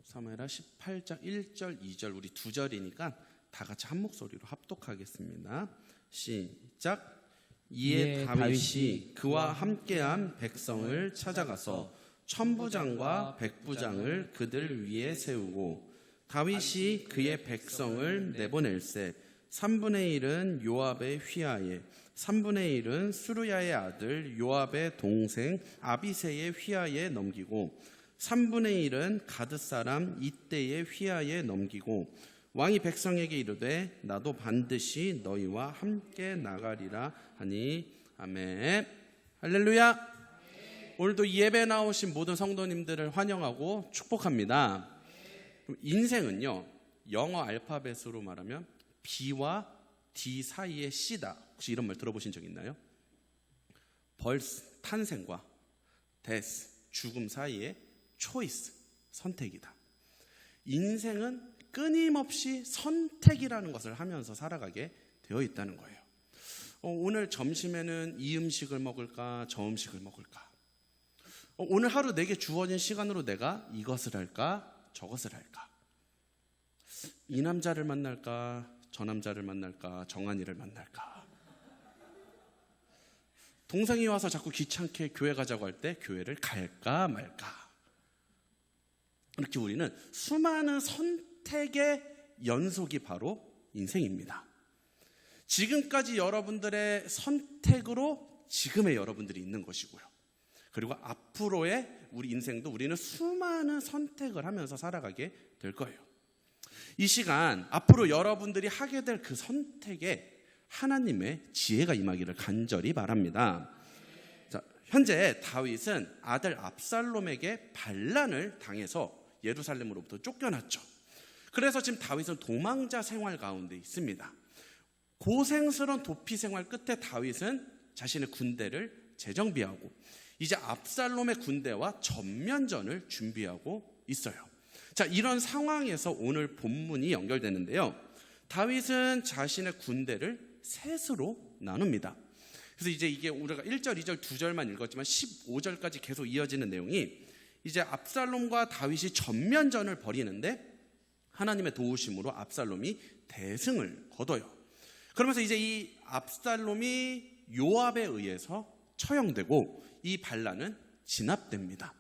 사무엘하 18장 1절 2절 우리 두 절이니까 다 같이 한 목소리로 합독하겠습니다. 시작. 이에 다윗이 그와 함께한 백성을 찾아가서 천부장과 백부장을 그들 위에 세우고 다윗이 그의 백성을 내보낼세 3분의 1은 요압의 휘하에 3분의 1은 수르야의 아들 요압의 동생 아비새의 휘하에 넘기고 3분의 1은 가드 사람 이때의 휘하에 넘기고 왕이 백성에게 이르되 나도 반드시 너희와 함께 나가리라 하니. 아멘. 할렐루야. 오늘도 예배 나오신 모든 성도님들을 환영하고 축복합니다. 인생은요, 영어 알파벳으로 말하면 B와 D 사이의 C다. 혹시 이런 말 들어보신 적 있나요? birth, 탄생과 death, 죽음 사이의 choice, 선택이다. 인생은 끊임없이 선택이라는 것을 하면서 살아가게 되어 있다는 거예요. 오늘 점심에는 이 음식을 먹을까, 저 음식을 먹을까? 오늘 하루 내게 주어진 시간으로 내가 이것을 할까, 저것을 할까? 이 남자를 만날까, 저 남자를 만날까, 정한이를 만날까? 동생이 와서 자꾸 귀찮게 교회 가자고 할 때 교회를 갈까 말까? 이렇게 우리는 수많은 선택의 연속이 바로 인생입니다. 지금까지 여러분들의 선택으로 지금의 여러분들이 있는 것이고요. 그리고 앞으로의 우리 인생도 우리는 수많은 선택을 하면서 살아가게 될 거예요. 이 시간 앞으로 여러분들이 하게 될 그 선택에 하나님의 지혜가 임하기를 간절히 바랍니다. 자, 현재 다윗은 아들 압살롬에게 반란을 당해서 예루살렘으로부터 쫓겨났죠. 그래서 지금 다윗은 도망자 생활 가운데 있습니다. 고생스러운 도피 생활 끝에 다윗은 자신의 군대를 재정비하고 이제 압살롬의 군대와 전면전을 준비하고 있어요. 자, 이런 상황에서 오늘 본문이 연결되는데요. 다윗은 자신의 군대를 셋으로 나눕니다. 그래서 이제 이게 우리가 1절, 2절, 2절만 읽었지만 15절까지 계속 이어지는 내용이 이제 압살롬과 다윗이 전면전을 벌이는데 하나님의 도우심으로 압살롬이 대승을 거둬요. 그러면서 이제 이 압살롬이 요압에 의해서 처형되고 이 반란은 진압됩니다.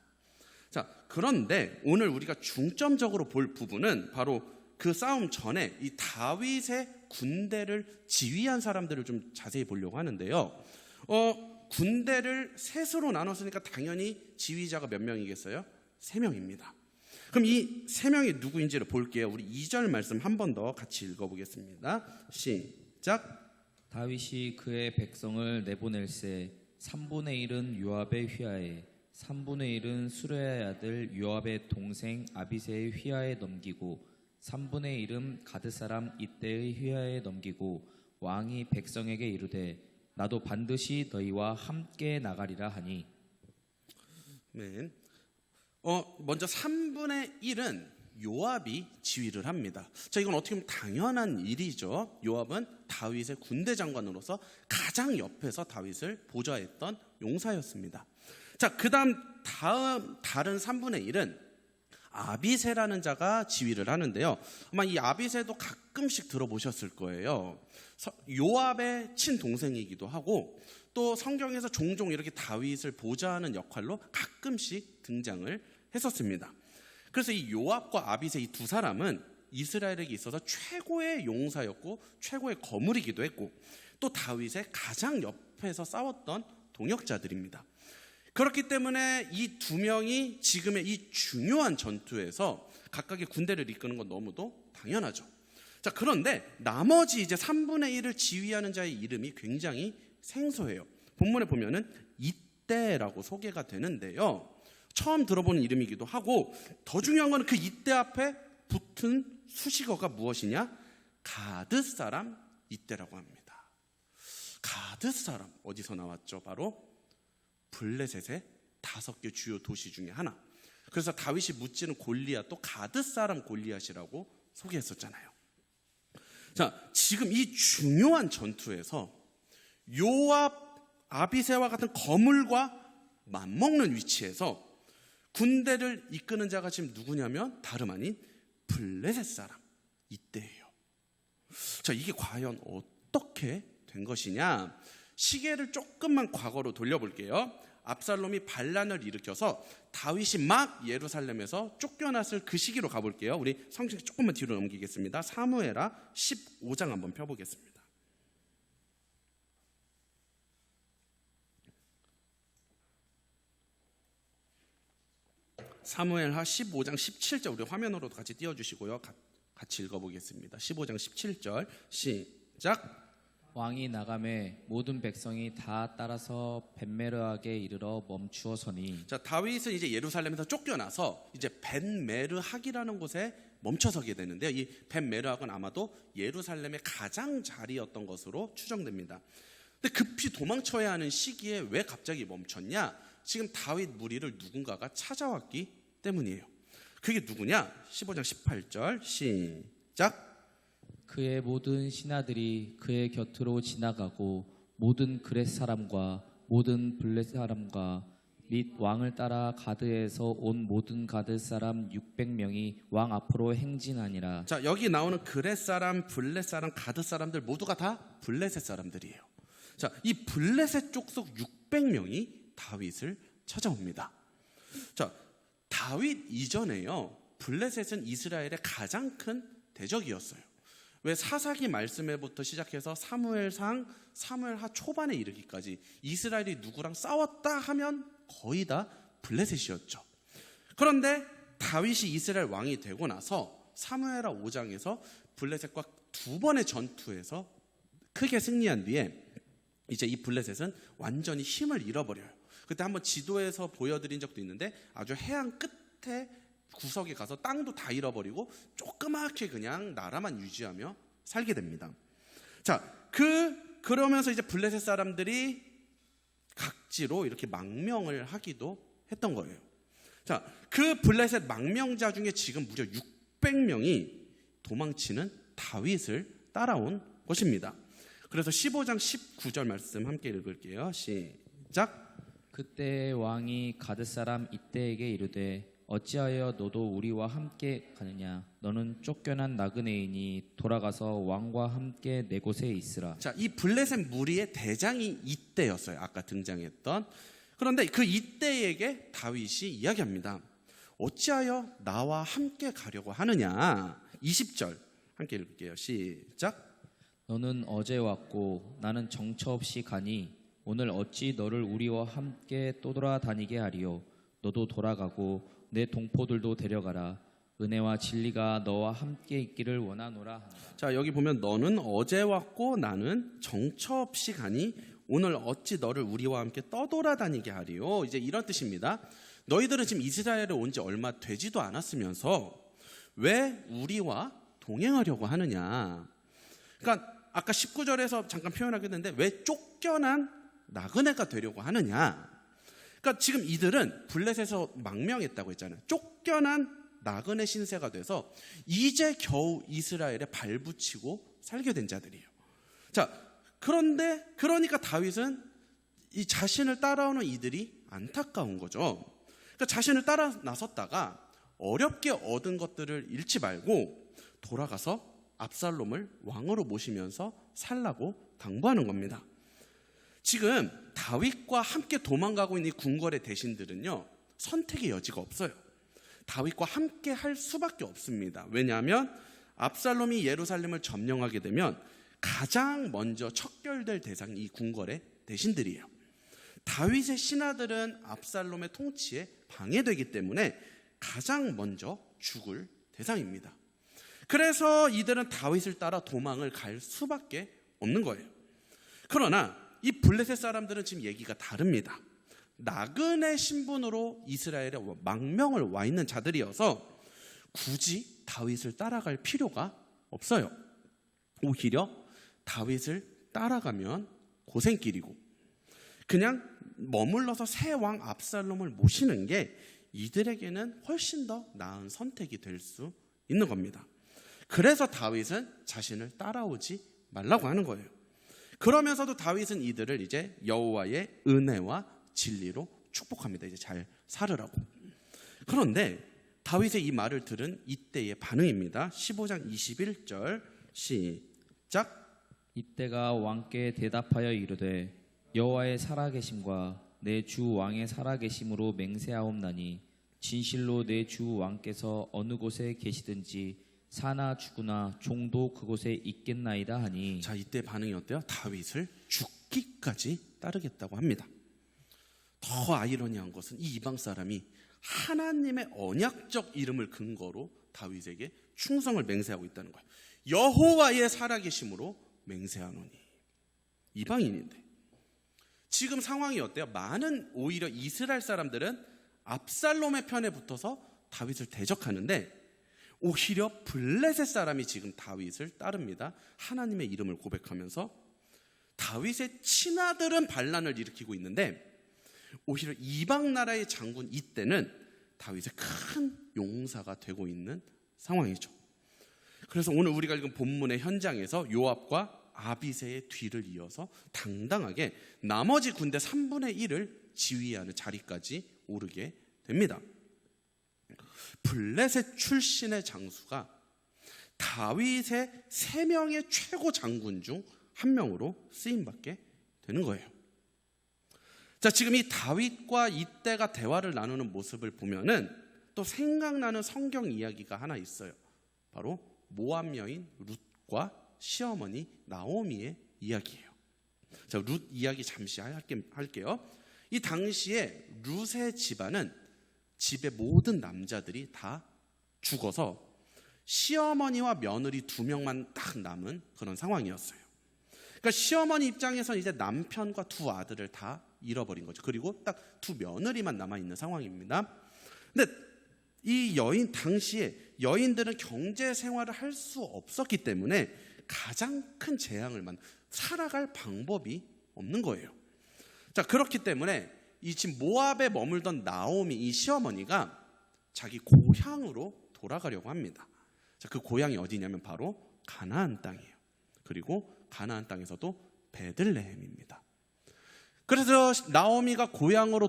자, 그런데 오늘 우리가 중점적으로 볼 부분은 바로 그 싸움 전에 이 다윗의 군대를 지휘한 사람들을 좀 자세히 보려고 하는데요. 군대를 셋으로 나눴으니까 당연히 지휘자가 몇 명이겠어요? 3명입니다. 그럼 이 3명이 누구인지를 볼게요. 우리 2절 말씀 한 번 더 같이 읽어보겠습니다. 시작. 다윗이 그의 백성을 내보낼세 3분의 1은 요압의 휘하에 3분의 1은 수르야의 아들 요압의 동생 아비새의 휘하에 넘기고 3분의 1은 가드 사람 이때의 휘하에 넘기고 왕이 백성에게 이르되 나도 반드시 너희와 함께 나가리라 하니. 네. 먼저 3분의 1은 요압이 지휘를 합니다. 자, 이건 어떻게 보면 당연한 일이죠. 요압은 다윗의 군대 장관으로서 가장 옆에서 다윗을 보좌했던 용사였습니다. 자, 다른 3분의 1은 아비새라는 자가 지휘를 하는데요. 아마 이 아비새도 가끔씩 들어보셨을 거예요. 요압의 친동생이기도 하고 또 성경에서 종종 이렇게 다윗을 보좌하는 역할로 가끔씩 등장을 했었습니다. 그래서 이 요압과 아비새 이 두 사람은 이스라엘에게 있어서 최고의 용사였고 최고의 거물이기도 했고 또 다윗의 가장 옆에서 싸웠던 동역자들입니다. 그렇기 때문에 이 두 명이 지금의 이 중요한 전투에서 각각의 군대를 이끄는 건 너무도 당연하죠. 자, 그런데 나머지 이제 3분의 1을 지휘하는 자의 이름이 굉장히 생소해요. 본문에 보면은 이때라고 소개가 되는데요. 처음 들어보는 이름이기도 하고 더 중요한 건 그 이때 앞에 붙은 수식어가 무엇이냐? 가드 사람 이때라고 합니다. 가드 사람 어디서 나왔죠? 바로 블레셋의 5개 주요 도시 중에 하나. 그래서 다윗이 묻지는 골리앗도 가드 사람 골리앗이라고 소개했었잖아요. 자, 지금 이 중요한 전투에서 요압, 아비새와 같은 거물과 맞먹는 위치에서 군대를 이끄는 자가 지금 누구냐면 다름 아닌 블레셋 사람 이때예요. 자, 이게 과연 어떻게 된 것이냐? 시계를 조금만 과거로 돌려볼게요. 압살롬이 반란을 일으켜서 다윗이 막 예루살렘에서 쫓겨났을 그 시기로 가볼게요. 우리 성경 조금만 뒤로 넘기겠습니다. 사무엘하 15장 한번 펴보겠습니다. 사무엘하 15장 17절 우리 화면으로도 같이 띄워주시고요. 같이 읽어보겠습니다. 15장 17절 시작. 왕이 나가매 모든 백성이 다 따라서 벳메르하게 이르러 멈추어 서니. 자, 다윗은 이제 예루살렘에서 쫓겨나서 이제 벳메르학이라는 곳에 멈춰서게 되는데요. 이 벳메르학은 아마도 예루살렘의 가장 자리였던 것으로 추정됩니다. 근데 급히 도망쳐야 하는 시기에 왜 갑자기 멈췄냐? 지금 다윗 무리를 누군가가 찾아왔기 때문이에요. 그게 누구냐? 15장 18절 시작. 그의 모든 신하들이 그의 곁으로 지나가고 모든 그렛 사람과 모든 블렛 사람과 및 왕을 따라 가드에서 온 모든 가드 사람 600명이 왕 앞으로 행진하니라. 자, 여기 나오는 그렛 사람, 블렛 사람, 가드 사람들 모두가 다 블레셋 사람들이에요. 자, 이 블레셋 족속 600명이 다윗을 찾아옵니다. 자, 다윗 이전에요, 블레셋은 이스라엘의 가장 큰 대적이었어요. 왜? 사사기 말씀에부터 시작해서 사무엘상, 사무엘하 초반에 이르기까지 이스라엘이 누구랑 싸웠다 하면 거의 다 블레셋이었죠. 그런데 다윗이 이스라엘 왕이 되고 나서 사무엘하 5장에서 블레셋과 두 번의 전투에서 크게 승리한 뒤에 이제 이 블레셋은 완전히 힘을 잃어버려요. 그때 한번 지도에서 보여드린 적도 있는데 아주 해안 끝에 구석에 가서 땅도 다 잃어버리고 조그맣게 그냥 나라만 유지하며 살게 됩니다. 자, 그러면서 이제 블레셋 사람들이 각지로 이렇게 망명을 하기도 했던 거예요. 자, 그 블레셋 망명자 중에 지금 무려 600명이 도망치는 다윗을 따라온 것입니다. 그래서 15장 19절 말씀 함께 읽을게요. 시작. 그때 왕이 가드 사람 이때에게 이르되 어찌하여 너도 우리와 함께 가느냐? 너는 쫓겨난 나그네이니 돌아가서 왕과 함께 내 곳에 있으라. 자, 이 블레셋 무리의 대장이 이때였어요. 아까 등장했던. 그런데 그 이때에게 다윗이 이야기합니다. 어찌하여 나와 함께 가려고 하느냐? 20절 함께 읽을게요. 시작. 너는 어제 왔고 나는 정처 없이 가니 오늘 어찌 너를 우리와 함께 떠돌아다니게 하리요? 너도 돌아가고 내 동포들도 데려가라. 은혜와 진리가 너와 함께 있기를 원하노라 한다. 자, 여기 보면 너는 어제 왔고 나는 정처 없이 가니 오늘 어찌 너를 우리와 함께 떠돌아다니게 하리요? 이제 이런 뜻입니다. 너희들은 지금 이스라엘에 온 지 얼마 되지도 않았으면서 왜 우리와 동행하려고 하느냐? 그러니까 아까 19절에서 잠깐 표현하겠는데 왜 쫓겨난 나그네가 되려고 하느냐? 그러니까 지금 이들은 블레셋에서 망명했다고 했잖아요. 쫓겨난 나그네 신세가 돼서 이제 겨우 이스라엘에 발붙이고 살게 된 자들이에요. 자, 그러니까 다윗은 이 자신을 따라오는 이들이 안타까운 거죠. 그러니까 자신을 따라 나섰다가 어렵게 얻은 것들을 잃지 말고 돌아가서 압살롬을 왕으로 모시면서 살라고 당부하는 겁니다. 지금 다윗과 함께 도망가고 있는 이 궁궐의 대신들은요, 선택의 여지가 없어요. 다윗과 함께 할 수밖에 없습니다. 왜냐하면 압살롬이 예루살렘을 점령하게 되면 가장 먼저 척결될 대상이 이 궁궐의 대신들이에요. 다윗의 신하들은 압살롬의 통치에 방해되기 때문에 가장 먼저 죽을 대상입니다. 그래서 이들은 다윗을 따라 도망을 갈 수밖에 없는 거예요. 그러나 이 블레셋 사람들은 지금 얘기가 다릅니다. 나그네 신분으로 이스라엘에 망명을 와 있는 자들이어서 굳이 다윗을 따라갈 필요가 없어요. 오히려 다윗을 따라가면 고생길이고 그냥 머물러서 새 왕 압살롬을 모시는 게 이들에게는 훨씬 더 나은 선택이 될 수 있는 겁니다. 그래서 다윗은 자신을 따라오지 말라고 하는 거예요. 그러면서도 다윗은 이들을 이제 여호와의 은혜와 진리로 축복합니다. 이제 잘 살으라고. 그런데 다윗의 이 말을 들은 이때의 반응입니다. 15장 21절 시작. 이때가 왕께 대답하여 이르되 여호와의 살아계심과 내 주 왕의 살아계심으로 맹세하옵나니 진실로 내 주 왕께서 어느 곳에 계시든지 사나 죽으나 종도 그곳에 있겠나이다 하니. 자, 이때 반응이 어때요? 다윗을 죽기까지 따르겠다고 합니다. 더 아이러니한 것은 이 이방 사람이 하나님의 언약적 이름을 근거로 다윗에게 충성을 맹세하고 있다는 거예요. 여호와의 살아계심으로 맹세하노니. 이방인인데 지금 상황이 어때요? 많은 오히려 이스라엘 사람들은 압살롬의 편에 붙어서 다윗을 대적하는데 오히려 블레셋 사람이 지금 다윗을 따릅니다. 하나님의 이름을 고백하면서 다윗의 친아들은 반란을 일으키고 있는데 오히려 이방 나라의 장군 이때는 다윗의 큰 용사가 되고 있는 상황이죠. 그래서 오늘 우리가 읽은 본문의 현장에서 요압과 아비새의 뒤를 이어서 당당하게 나머지 군대 3분의 1을 지휘하는 자리까지 오르게 됩니다. 블레셋 출신의 장수가 다윗의 3명의 최고 장군 중 한 명으로 쓰임받게 되는 거예요. 자, 지금 이 다윗과 이때가 대화를 나누는 모습을 보면은 또 생각나는 성경 이야기가 하나 있어요. 바로 모압 여인 룻과 시어머니 나오미의 이야기예요. 자, 룻 이야기 잠시 할게요. 이 당시에 룻의 집안은 집의 모든 남자들이 다 죽어서 시어머니와 며느리 2명만 딱 남은 그런 상황이었어요. 그러니까 시어머니 입장에서는 이제 남편과 2 아들을 다 잃어버린 거죠. 그리고 딱 2 며느리만 남아있는 상황입니다. 근데 이 여인 당시에 여인들은 경제 생활을 할 수 없었기 때문에 가장 큰 재앙을 살아갈 방법이 없는 거예요. 자, 그렇기 때문에 이 지금 모압에 머물던 나오미 이 시어머니가 자기 고향으로 돌아가려고 합니다. 자, 그 고향이 어디냐면 바로 가나안 땅이에요. 그리고 가나안 땅에서도 베들레헴입니다. 그래서 나오미가 고향으로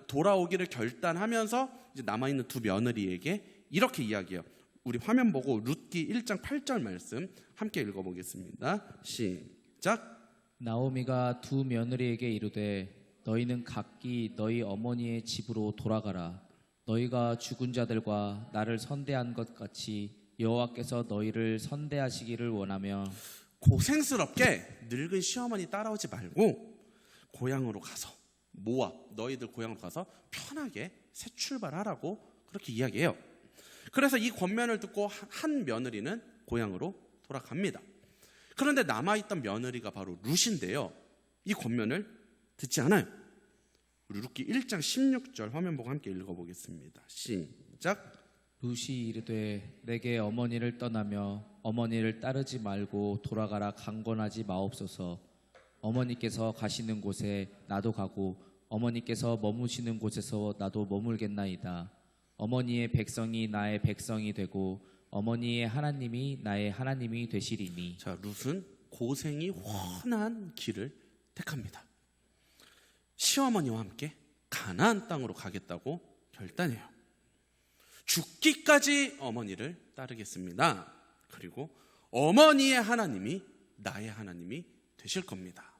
돌아오기를 결단하면서 이제 남아있는 2 며느리에게 이렇게 이야기해요. 우리 화면 보고 룻기 1장 8절 말씀 함께 읽어보겠습니다. 시작. 나오미가 2 며느리에게 이르되 너희는 각기 너희 어머니의 집으로 돌아가라. 너희가 죽은 자들과 나를 선대한 것 같이 여호와께서 너희를 선대하시기를 원하며. 고생스럽게 늙은 시어머니 따라오지 말고 고향으로 가서 모압 너희들 고향으로 가서 편하게 새 출발하라고 그렇게 이야기해요. 그래서 이 권면을 듣고 한 며느리는 고향으로 돌아갑니다. 그런데 남아있던 며느리가 바로 룻인데요, 이 권면을 듣지 않아요. 우리 룻기 1장 16절 화면 보고 함께 읽어보겠습니다. 시작. 룻이 이르되 내게 어머니를 떠나며 어머니를 따르지 말고 돌아가라 강권하지 마옵소서. 어머니께서 가시는 곳에 나도 가고 어머니께서 머무시는 곳에서 나도 머물겠나이다. 어머니의 백성이 나의 백성이 되고 어머니의 하나님이 나의 하나님이 되시리니. 자, 룻은 고생이 훤한 길을 택합니다. 시어머니와 함께 가나안 땅으로 가겠다고 결단해요. 죽기까지 어머니를 따르겠습니다. 그리고 어머니의 하나님이 나의 하나님이 되실 겁니다.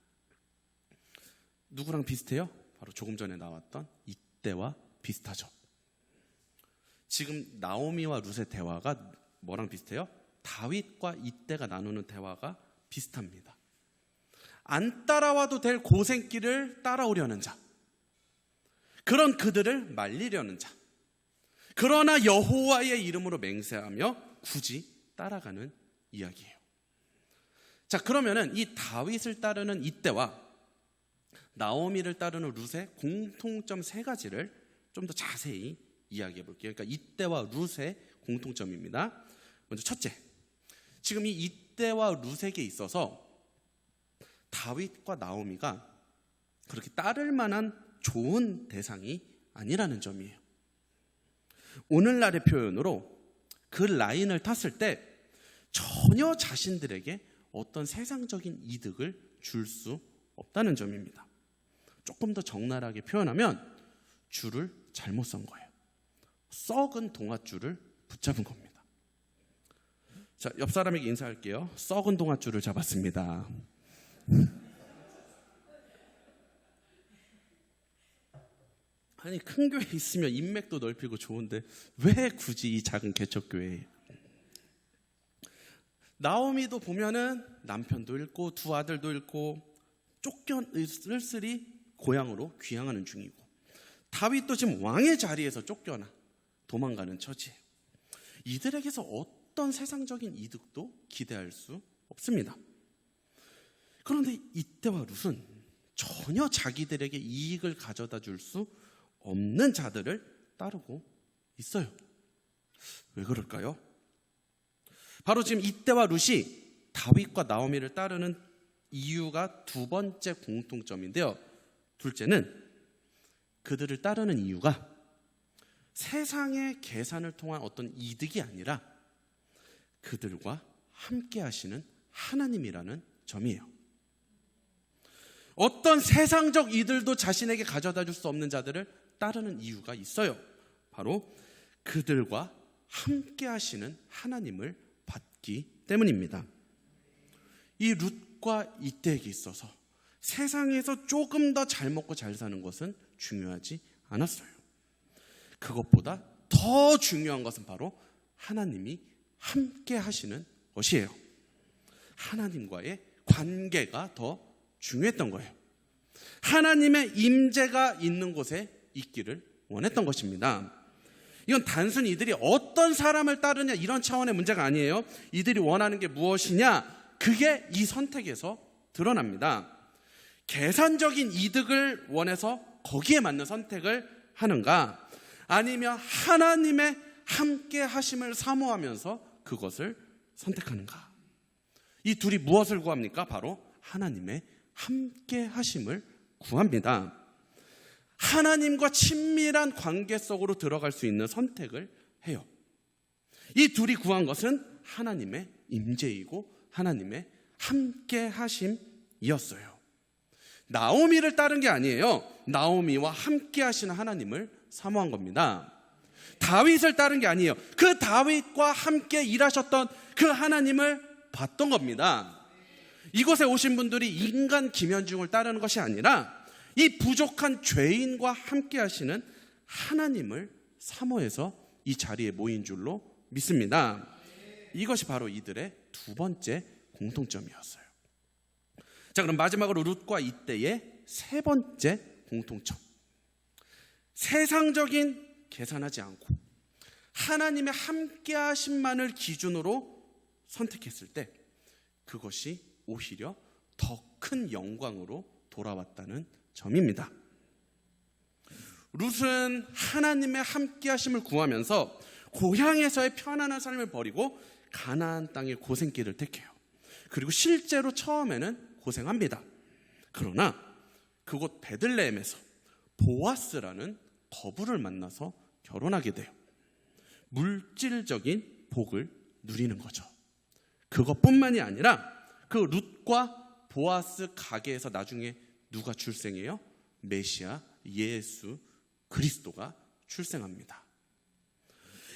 누구랑 비슷해요? 바로 조금 전에 나왔던 이때와 비슷하죠. 지금 나오미와 룻의 대화가 뭐랑 비슷해요? 다윗과 이때가 나누는 대화가 비슷합니다. 안 따라와도 될 고생길을 따라오려는 자, 그런 그들을 말리려는 자, 그러나 여호와의 이름으로 맹세하며 굳이 따라가는 이야기예요. 자, 그러면은 이 다윗을 따르는 이때와 나오미를 따르는 룻의 공통점 3가지를 좀 더 자세히 이야기해 볼게요. 그러니까 이때와 룻의 공통점입니다. 먼저 첫째, 지금 이 이때와 룻에게 있어서 다윗과 나오미가 그렇게 따를 만한 좋은 대상이 아니라는 점이에요. 오늘날의 표현으로 그 라인을 탔을 때 전혀 자신들에게 어떤 세상적인 이득을 줄 수 없다는 점입니다. 조금 더 적나라하게 표현하면 줄을 잘못 선 거예요. 썩은 동아줄을 붙잡은 겁니다. 자, 옆 사람에게 인사할게요. 썩은 동아줄을 잡았습니다. 아니, 큰 교회 있으면 인맥도 넓히고 좋은데 왜 굳이 이 작은 개척교회에? 나오미도 보면은 남편도 잃고 두 아들도 잃고 쫓겨 쓸쓸히 고향으로 귀향하는 중이고, 다윗도 지금 왕의 자리에서 쫓겨나 도망가는 처지예요. 이들에게서 어떤 세상적인 이득도 기대할 수 없습니다. 그런데 이때와 룻은 전혀 자기들에게 이익을 가져다 줄 수 없는 자들을 따르고 있어요. 왜 그럴까요? 바로 지금 이때와 룻이 다윗과 나오미를 따르는 이유가 두 번째 공통점인데요. 둘째는 그들을 따르는 이유가 세상의 계산을 통한 어떤 이득이 아니라 그들과 함께 하시는 하나님이라는 점이에요. 어떤 세상적 이들도 자신에게 가져다 줄 수 없는 자들을 따르는 이유가 있어요. 바로 그들과 함께 하시는 하나님을 받기 때문입니다. 이 룻과 이때에게 있어서 세상에서 조금 더 잘 먹고 잘 사는 것은 중요하지 않았어요. 그것보다 더 중요한 것은 바로 하나님이 함께 하시는 것이에요. 하나님과의 관계가 더 중요했던 거예요. 하나님의 임재가 있는 곳에 있기를 원했던 것입니다. 이건 단순히 이들이 어떤 사람을 따르냐 이런 차원의 문제가 아니에요. 이들이 원하는 게 무엇이냐, 그게 이 선택에서 드러납니다. 계산적인 이득을 원해서 거기에 맞는 선택을 하는가, 아니면 하나님의 함께 하심을 사모하면서 그것을 선택하는가. 이 둘이 무엇을 구합니까? 바로 하나님의 함께 하심을 구합니다. 하나님과 친밀한 관계 속으로 들어갈 수 있는 선택을 해요. 이 둘이 구한 것은 하나님의 임재이고 하나님의 함께 하심이었어요. 나오미를 따른 게 아니에요. 나오미와 함께 하시는 하나님을 사모한 겁니다. 다윗을 따른 게 아니에요. 그 다윗과 함께 일하셨던 그 하나님을 봤던 겁니다. 이곳에 오신 분들이 인간 김현중을 따르는 것이 아니라 이 부족한 죄인과 함께 하시는 하나님을 사모해서 이 자리에 모인 줄로 믿습니다. 이것이 바로 이들의 두 번째 공통점이었어요. 자, 그럼 마지막으로 룻과 이때의 세 번째 공통점. 세상적인 계산하지 않고 하나님의 함께 하심만을 기준으로 선택했을 때 그것이 오히려 더 큰 영광으로 돌아왔다는 점입니다. 룻은 하나님의 함께 하심을 구하면서 고향에서의 편안한 삶을 버리고 가나안 땅의 고생길을 택해요. 그리고 실제로 처음에는 고생합니다. 그러나 그곳 베들레헴에서 보아스라는 거부를 만나서 결혼하게 돼요. 물질적인 복을 누리는 거죠. 그것뿐만이 아니라 그 룻과 보아스 가게에서 나중에 누가 출생해요? 메시아 예수 그리스도가 출생합니다.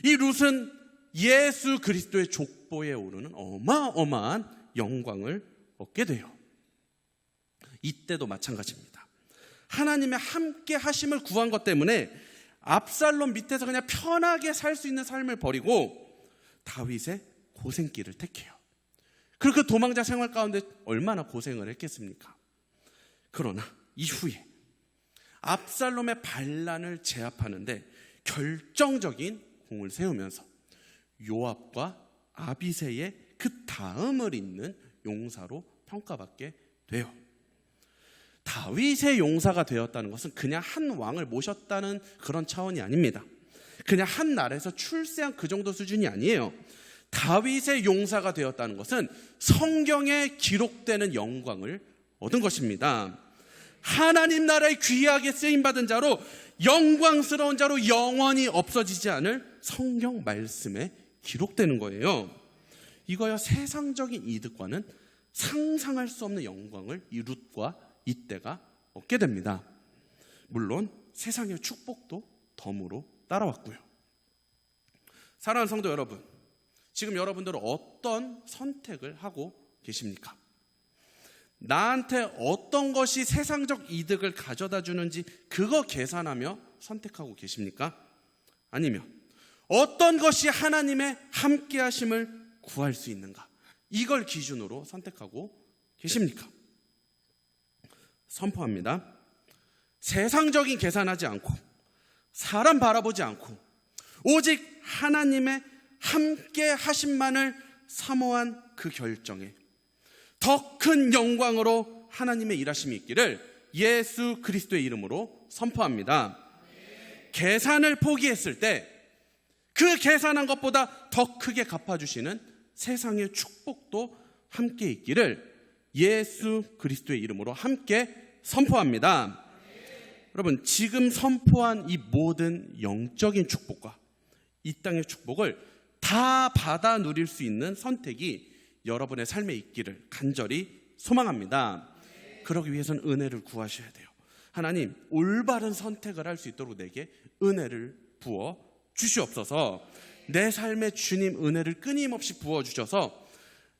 이 룻은 예수 그리스도의 족보에 오르는 어마어마한 영광을 얻게 돼요. 이때도 마찬가지입니다. 하나님의 함께 하심을 구한 것 때문에 압살롬 밑에서 그냥 편하게 살 수 있는 삶을 버리고 다윗의 고생길을 택해요. 그리고 그 도망자 생활 가운데 얼마나 고생을 했겠습니까? 그러나 이후에 압살롬의 반란을 제압하는데 결정적인 공을 세우면서 요압과 아비새의 그 다음을 잇는 용사로 평가받게 돼요. 다윗의 용사가 되었다는 것은 그냥 한 왕을 모셨다는 그런 차원이 아닙니다. 그냥 한 나라에서 출세한 그 정도 수준이 아니에요. 다윗의 용사가 되었다는 것은 성경에 기록되는 영광을 얻은 것입니다. 하나님 나라에 귀하게 쓰임받은 자로, 영광스러운 자로 영원히 없어지지 않을 성경 말씀에 기록되는 거예요. 이거야 세상적인 이득과는 상상할 수 없는 영광을 이 룻과 이때가 얻게 됩니다. 물론 세상의 축복도 덤으로 따라왔고요. 사랑하는 성도 여러분, 지금 여러분들은 어떤 선택을 하고 계십니까? 나한테 어떤 것이 세상적 이득을 가져다 주는지 그거 계산하며 선택하고 계십니까? 아니면 어떤 것이 하나님의 함께 하심을 구할 수 있는가? 이걸 기준으로 선택하고 계십니까? 선포합니다. 세상적인 계산하지 않고 사람 바라보지 않고 오직 하나님의 함께 하심만을 사모한 그 결정에 더 큰 영광으로 하나님의 일하심이 있기를 예수 그리스도의 이름으로 선포합니다. 계산을 포기했을 때 그 계산한 것보다 더 크게 갚아주시는 세상의 축복도 함께 있기를 예수 그리스도의 이름으로 함께 선포합니다. 여러분, 지금 선포한 이 모든 영적인 축복과 이 땅의 축복을 다 받아 누릴 수 있는 선택이 여러분의 삶에 있기를 간절히 소망합니다. 그러기 위해서는 은혜를 구하셔야 돼요. 하나님, 올바른 선택을 할 수 있도록 내게 은혜를 부어 주시옵소서. 내 삶에 주님 은혜를 끊임없이 부어 주셔서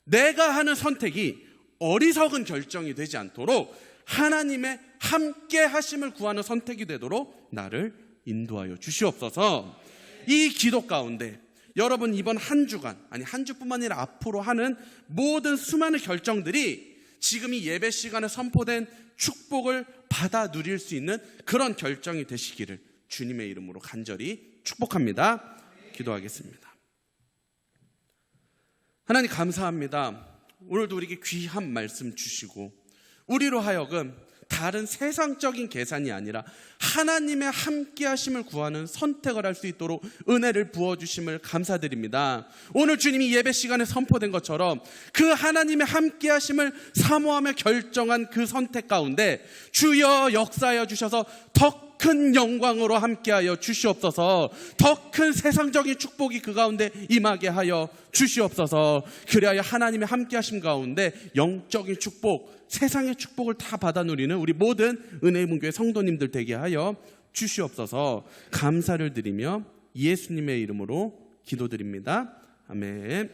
내가 하는 선택이 어리석은 결정이 되지 않도록 하나님의 함께 하심을 구하는 선택이 되도록 나를 인도하여 주시옵소서. 이 기도 가운데 여러분 이번 한 주간, 아니 한 주뿐만 아니라 앞으로 하는 모든 수많은 결정들이 지금 이 예배 시간에 선포된 축복을 받아 누릴 수 있는 그런 결정이 되시기를 주님의 이름으로 간절히 축복합니다. 기도하겠습니다. 하나님 감사합니다. 오늘도 우리에게 귀한 말씀 주시고 우리로 하여금 다른 세상적인 계산이 아니라 하나님의 함께 하심을 구하는 선택을 할 수 있도록 은혜를 부어주심을 감사드립니다. 오늘 주님이 예배 시간에 선포된 것처럼 그 하나님의 함께 하심을 사모하며 결정한 그 선택 가운데 주여 역사하여 주셔서 더 큰 영광으로 함께하여 주시옵소서. 더 큰 세상적인 축복이 그 가운데 임하게 하여 주시옵소서. 그리하여 하나님의 함께하심 가운데 영적인 축복, 세상의 축복을 다 받아 누리는 우리 모든 은혜의 문교회 성도님들 되게 하여 주시옵소서. 감사를 드리며 예수님의 이름으로 기도드립니다. 아멘.